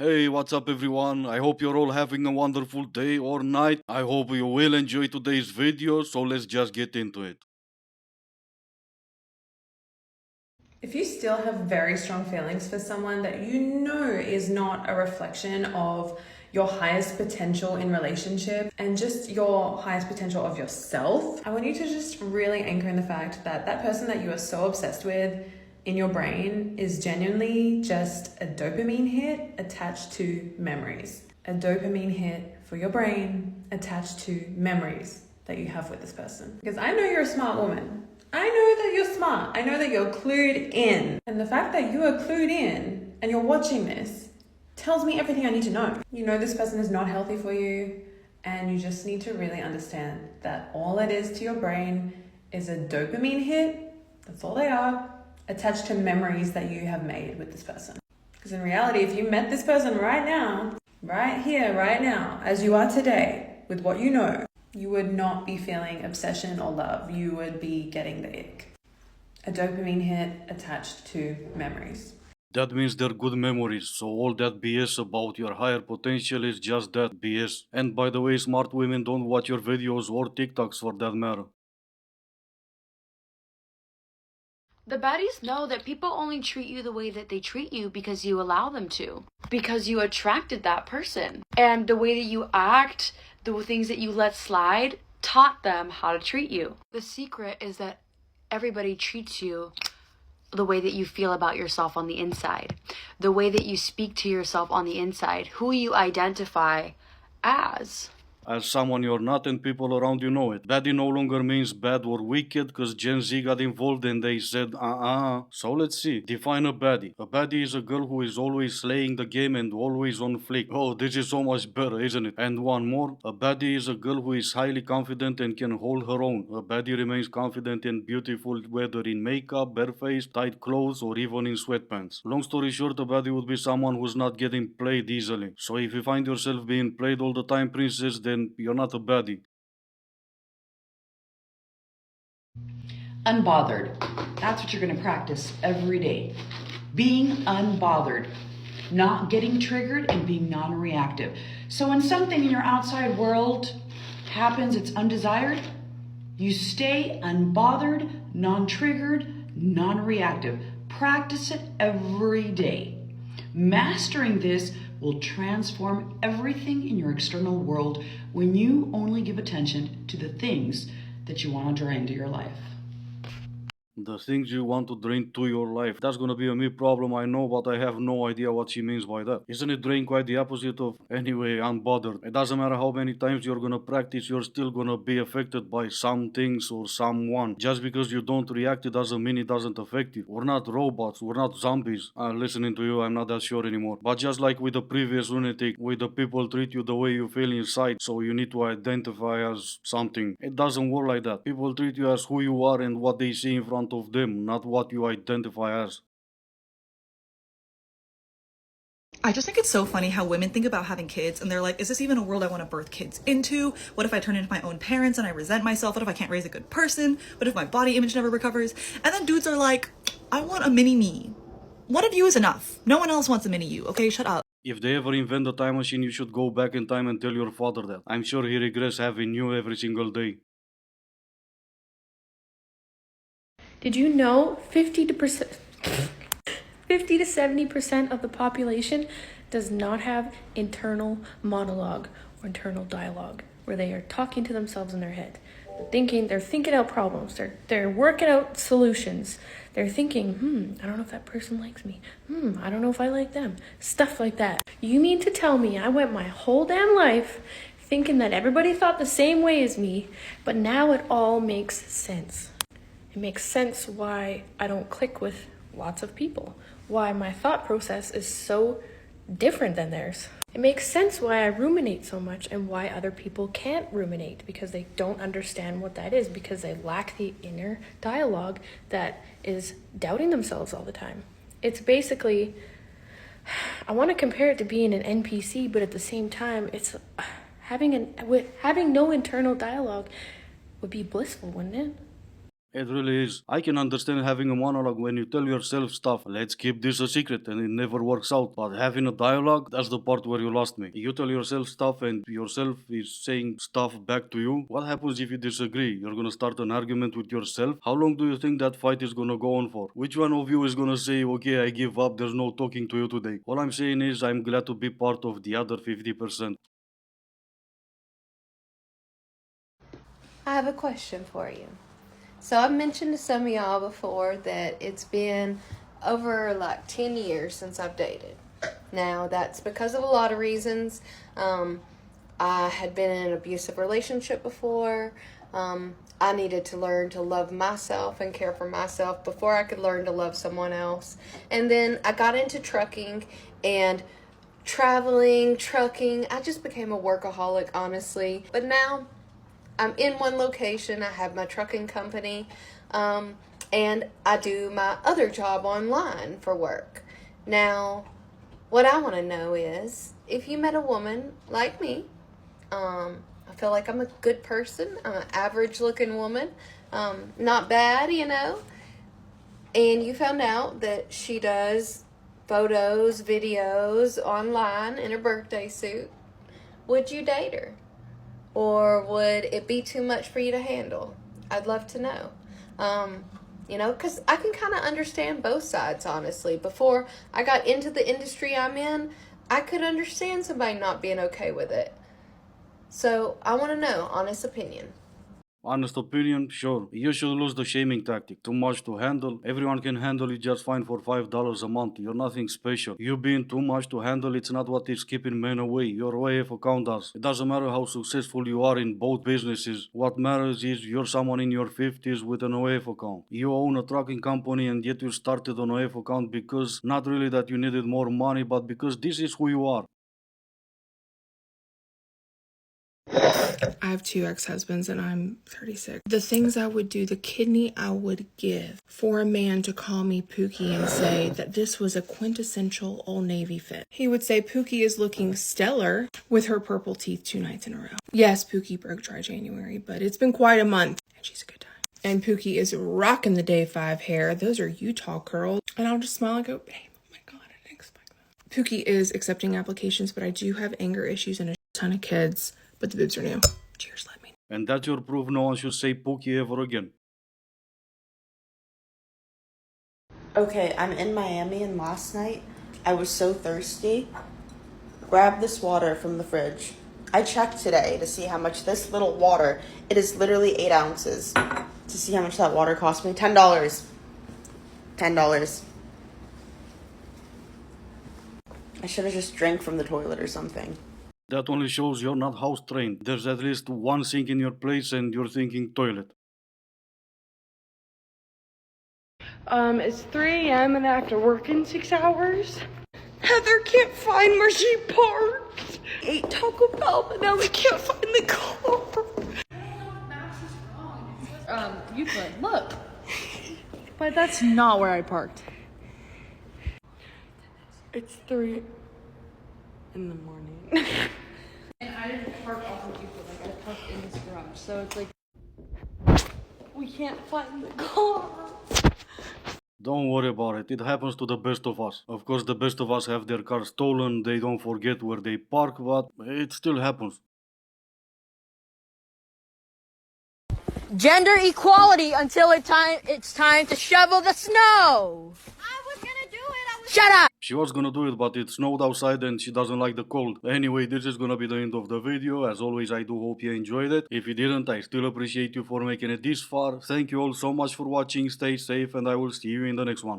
Hey, what's up everyone? I hope you're all having a wonderful day or night. I hope you will enjoy today's video, so let's just get into it. If you still have very strong feelings for someone that you know is not a reflection of your highest potential in relationship and just your highest potential of yourself, I want you to just really anchor in the fact that that person that you are so obsessed with in your brain is genuinely just a dopamine hit attached to memories. A dopamine hit for your brain attached to memories that you have with this person. Because I know you're a smart woman. I know that you're smart. I know that you're clued in. And the fact that you are clued in and you're watching this tells me everything I need to know. You know this person is not healthy for you, and you just need to really understand that all it is to your brain is a dopamine hit. That's all they are, attached to memories that you have made with this person. Because in reality, if you met this person right now, right here, right now, as you are today, with what you know, you would not be feeling obsession or love. You would be getting the ick. A dopamine hit attached to memories. That means they're good memories, so all that BS about your higher potential is just that BS. And by the way, smart women don't watch your videos or TikToks for that matter. The baddies know that people only treat you the way that they treat you because you allow them to. Because you attracted that person. And the way that you act, the things that you let slide, taught them how to treat you. The secret is that everybody treats you the way that you feel about yourself on the inside. The way that you speak to yourself on the inside. Who you identify as. As someone you're not and people around you know it. Baddie no longer means bad or wicked because Gen Z got involved and they said So let's see. Define a baddie. A baddie is a girl who is always slaying the game and always on flick. Oh, this is so much better, isn't it? And one more. A baddie is a girl who is highly confident and can hold her own. A baddie remains confident and beautiful whether in makeup, barefaced, tight clothes or even in sweatpants. Long story short, a baddie would be someone who's not getting played easily. So if you find yourself being played all the time, princess, then you're not a baddie. Unbothered. That's what you're going to practice every day. Being unbothered. Not getting triggered and being non-reactive. So when something in your outside world happens, it's undesired, you stay unbothered, non-triggered, non-reactive. Practice it every day. Mastering this will transform everything in your external world when you only give attention to the things that you want to draw into your life. The things you want to drain to your life. That's gonna be a me problem, I know, but I have no idea what she means by that. Isn't it drain quite the opposite of anyway, unbothered? It doesn't matter how many times you're gonna practice, you're still gonna be affected by some things or someone. Just because you don't react, it doesn't mean it doesn't affect you. We're not robots, we're not zombies. Listening to you, I'm not that sure anymore. But just like with the previous lunatic, with the people treat you the way you feel inside, so you need to identify as something. It doesn't work like that. People treat you as who you are and what they see in front of them, not what you identify as. I just think it's so funny how women think about having kids and they're like, is this even a world I want to birth kids into? What if I turn into my own parents and I resent myself? What if I can't raise a good person? What if my body image never recovers? And then dudes are like, I want a mini me. One of you is enough. No one else wants a mini you, okay? Shut up. If they ever invent a time machine, you should go back in time and tell your father that. I'm sure he regrets having you every single day. Did you know 50 to 70% of the population does not have internal monologue or internal dialogue, where they are talking to themselves in their head. They're thinking out problems. They're working out solutions. They're thinking, I don't know if that person likes me. I don't know if I like them. Stuff like that. You mean to tell me I went my whole damn life thinking that everybody thought the same way as me, but now it all makes sense. It makes sense why I don't click with lots of people, why my thought process is so different than theirs. It makes sense why I ruminate so much and why other people can't ruminate, because they don't understand what that is, because they lack the inner dialogue that is doubting themselves all the time. It's basically, I want to compare it to being an NPC, but at the same time, it's having no internal dialogue would be blissful, wouldn't it? It really is. I can understand having a monologue when you tell yourself stuff, let's keep this a secret, and it never works out. But having a dialogue, that's the part where you lost me. You tell yourself stuff and yourself is saying stuff back to you. What happens if you disagree? You're gonna start an argument with yourself? How long do you think that fight is gonna go on for? Which one of you is gonna say, okay, I give up, there's no talking to you today? All I'm saying is I'm glad to be part of the other 50%. I have a question for you. So I've mentioned to some of y'all before that it's been over like 10 years since I've dated. Now that's because of a lot of reasons. I had been in an abusive relationship before. I needed to learn to love myself and care for myself before I could learn to love someone else. And then I got into trucking and traveling, trucking. I just became a workaholic, honestly. But now I'm in one location. I have my trucking company, and I do my other job online for work. Now, what I want to know is, if you met a woman like me, I feel like I'm a good person. I'm an average-looking woman, not bad, you know, and you found out that she does photos, videos online in her birthday suit, would you date her? Or would it be too much for you to handle? I'd love to know. You know, because I can kind of understand both sides, honestly. Before I got into the industry I'm in, I could understand somebody not being okay with it. So I want to know, honest opinion. Honest opinion, sure. You should lose the shaming tactic. Too much to handle. Everyone can handle it just fine for $5 a month. You're nothing special. You being too much to handle, it's not what is keeping men away. Your OAF account does. It doesn't matter how successful you are in both businesses. What matters is you're someone in your 50s with an OAF account. You own a trucking company and yet you started an OAF account because not really that you needed more money, but because this is who you are. I have two ex-husbands and I'm 36. The things I would do, the kidney I would give for a man to call me Pooky and say that this was a quintessential Old Navy fit. He would say Pooky is looking stellar with her purple teeth 2 nights in a row. Yes, Pooky broke dry January, but it's been quite a month and she's a good time. And Pooky is rocking the day 5 hair. Those are Utah curls. And I'll just smile and go, babe, oh my God, I didn't expect that. Pooky is accepting applications, but I do have anger issues and a ton of kids. But the boobs are new. Cheers, let me. And that's your proof no one should say Pookie ever again. Okay, I'm in Miami and last night I was so thirsty. Grabbed this water from the fridge. I checked today to see how much this little water, it is literally 8 ounces. To see how much that water cost me. $10. $10. I should have just drank from the toilet or something. That only shows you're not house trained. There's at least one sink in your place and you're thinking toilet. It's 3 a.m. and I have to work in 6 hours. Heather can't find where she parked. Ate Taco Bell, but now we can't find the car. You could look. But that's not where I parked. It's 3 in the morning. And I didn't park off of Euclid, like I parked in this garage. So it's like, we can't find the car. Don't worry about it. It happens to the best of us. Of course, the best of us have their cars stolen. They don't forget where they park, but it still happens. Gender equality until it's time to shovel the snow. I was gonna do it. Shut up. She was gonna do it, but it snowed outside and she doesn't like the cold. Anyway, this is gonna be the end of the video. As always, I do hope you enjoyed it. If you didn't, I still appreciate you for making it this far. Thank you all so much for watching. Stay safe and I will see you in the next one.